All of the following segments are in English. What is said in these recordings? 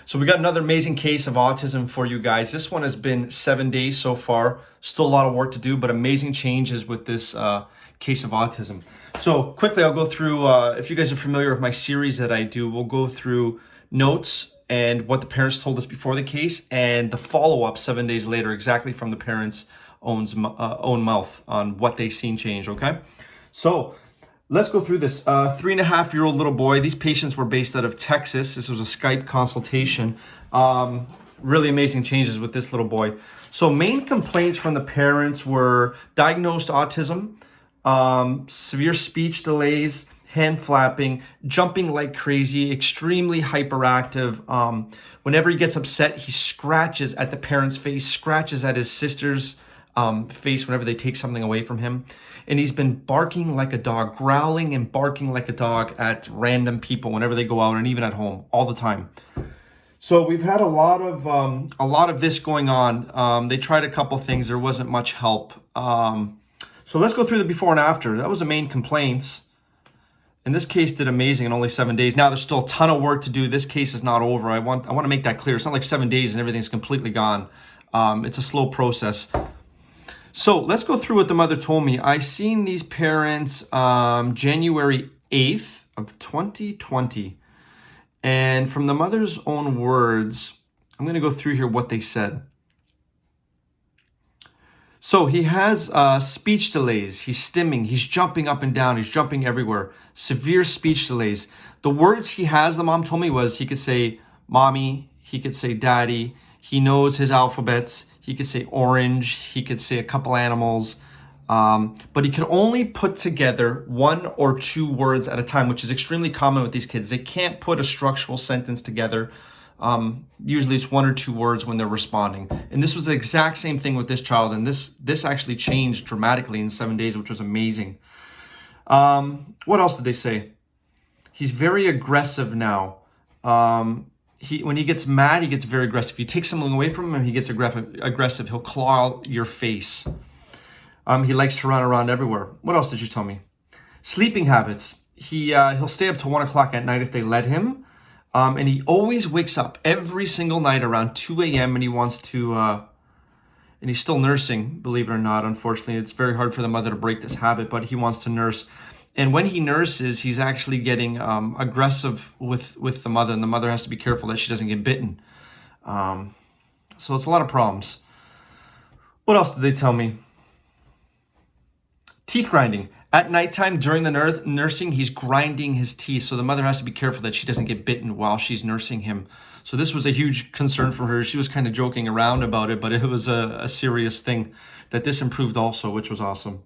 So we got another amazing case of autism for you guys. This one has been 7 days so far. Still a lot of work to do, but amazing changes with this case of autism. So quickly, I'll go through, if you guys are familiar with my series that I do, we'll go through notes and what the parents told us before the case and the follow-up 7 days later, exactly from the parents' own mouth on what they've seen change, okay? So let's go through this. 3.5-year-old little boy. These patients were based out of Texas. This was a Skype consultation. Really amazing changes with this little boy. So main complaints from the parents were diagnosed autism, severe speech delays, hand flapping, jumping like crazy, extremely hyperactive. Whenever he gets upset, he scratches at the parent's face, scratches at his sister's face whenever they take something away from him. And he's been barking like a dog, growling and barking like a dog at random people whenever they go out and even at home all the time. So we've had a lot of this going on. They tried a couple things. There wasn't much help. So let's go through the before and after. That was the main complaints. And this case did amazing in only 7 days. Now there's still a ton of work to do. This case is not over. I want to make that clear. It's not like 7 days and everything's completely gone. It's a slow process. So let's go through what the mother told me. I seen these parents January 8th of 2020. And from the mother's own words, I'm going to go through here what they said. So he has speech delays. He's stimming. He's jumping up and down. He's jumping everywhere. Severe speech delays. The words he has, the mom told me, was he could say mommy. He could say daddy. He knows his alphabets. He could say orange. He could say a couple animals. But he could only put together 1 or 2 words at a time, which is extremely common with these kids. They can't put a structural sentence together. Usually it's 1 or 2 words when they're responding. And this was the exact same thing with this child. And this actually changed dramatically in 7 days, which was amazing. What else did they say? He's very aggressive now. When he gets mad, he gets very aggressive. If you take something away from him, he gets aggressive. He'll claw your face. He likes to run around everywhere. What else did you tell me? Sleeping habits. He'll stay up till 1 o'clock at night if they let him. And he always wakes up every single night around 2 a.m. and he wants to, and he's still nursing, believe it or not. Unfortunately, it's very hard for the mother to break this habit, but he wants to nurse. And when he nurses, he's actually getting aggressive with the mother, and the mother has to be careful that she doesn't get bitten. So it's a lot of problems. What else did they tell me? Teeth grinding. At nighttime, during the nursing, he's grinding his teeth. So the mother has to be careful that she doesn't get bitten while she's nursing him. So this was a huge concern for her. She was kind of joking around about it, but it was a serious thing. That this improved also, which was awesome.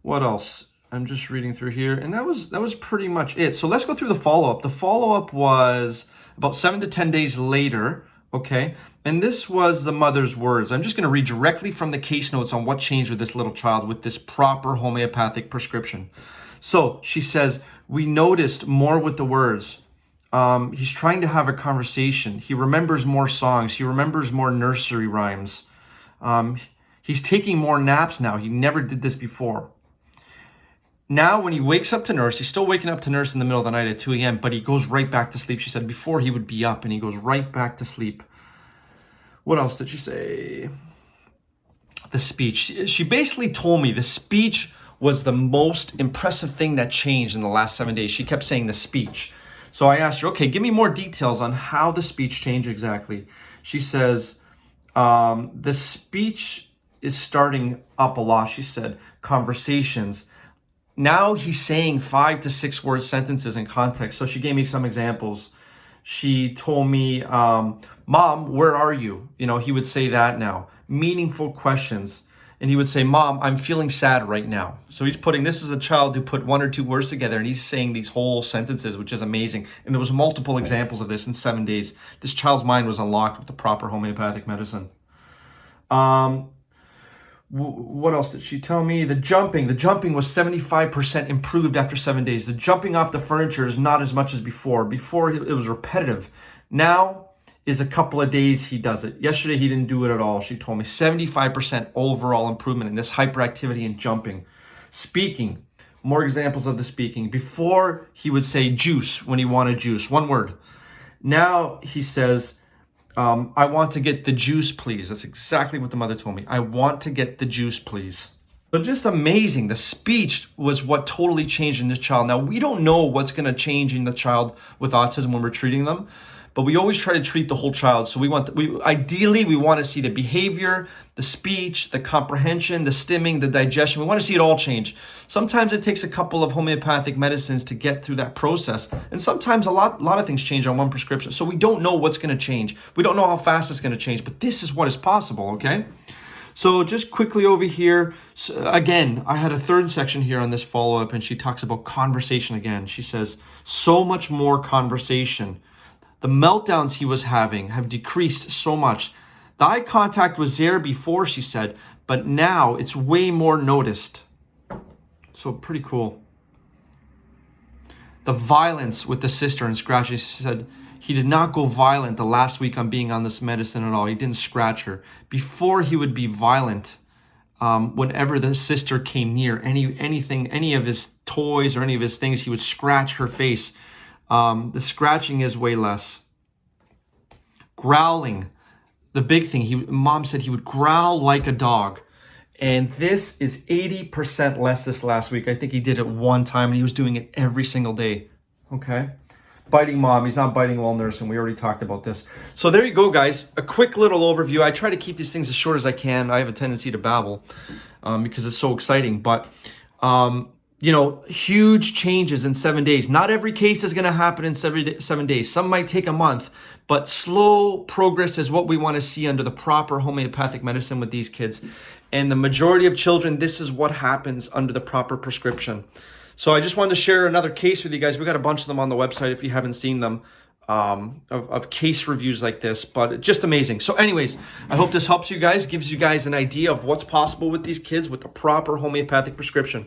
What else? I'm just reading through here. And that was pretty much it. So let's go through the follow-up. The follow-up was about 7 to 10 days later. Okay. And this was the mother's words. I'm just going to read directly from the case notes on what changed with this little child with this proper homeopathic prescription. So she says, we noticed more with the words. He's trying to have a conversation. He remembers more songs. He remembers more nursery rhymes. He's taking more naps now. He never did this before. Now, when he wakes up to nurse, he's still waking up to nurse in the middle of the night at 2 a.m., but he goes right back to sleep. She said before he would be up and he goes right back to sleep. What else did she say? The speech. She basically told me the speech was the most impressive thing that changed in the last 7 days. She kept saying the speech. So I asked her, okay, give me more details on how the speech changed exactly. She says, the speech is starting up a lot. She said, conversations. Now he's saying 5 to 6 word sentences in context. So she gave me some examples. She told me, Mom, where are you? You know, he would say that now. Meaningful questions. And he would say, Mom, I'm feeling sad right now. So this is a child who put 1 or 2 words together and he's saying these whole sentences, which is amazing. And there was multiple examples of this in 7 days. This child's mind was unlocked with the proper homeopathic medicine. What else did she tell me? The jumping was 75% improved after 7 days. The jumping off the furniture is not as much as before. Before it was repetitive. Now is a couple of days he does it. Yesterday he didn't do it at all. She told me 75% overall improvement in this hyperactivity and jumping. Speaking, more examples of the speaking. Before he would say juice when he wanted juice, 1 word. Now he says, I want to get the juice, please. That's exactly what the mother told me. I want to get the juice, please. So just amazing. The speech was what totally changed in this child. Now, we don't know what's going to change in the child with autism when we're treating them, but we always try to treat the whole child. So ideally, we want to see the behavior, the speech, the comprehension, the stimming, the digestion. We want to see it all change. Sometimes it takes a couple of homeopathic medicines to get through that process. And sometimes a lot of things change on one prescription. So we don't know what's going to change. We don't know how fast it's going to change, but this is what is possible, okay? So just quickly over here, again, I had a third section here on this follow-up, and she talks about conversation again. She says, so much more conversation. The meltdowns he was having have decreased so much. The eye contact was there before, she said, but now it's way more noticed. So pretty cool. The violence with the sister and scratching, she said, he did not go violent the last week on being on this medicine at all. He didn't scratch her. Before, he would be violent whenever the sister came near. Anything, any of his toys or any of his things, he would scratch her face. The scratching is way less. Growling. The big thing, mom said he would growl like a dog. And this is 80% less this last week. I think he did it one time, and he was doing it every single day. Okay? Biting mom. He's not biting while nursing. We already talked about this. So there you go, guys. A quick little overview. I try to keep these things as short as I can. I have a tendency to babble because it's so exciting. But, huge changes in 7 days. Not every case is going to happen in 7 days. Some might take a month. But slow progress is what we want to see under the proper homeopathic medicine with these kids. And the majority of children, this is what happens under the proper prescription. So I just wanted to share another case with you guys. We got a bunch of them on the website if you haven't seen them, of case reviews like this, but just amazing. So anyways, I hope this helps you guys, gives you guys an idea of what's possible with these kids with the proper homeopathic prescription.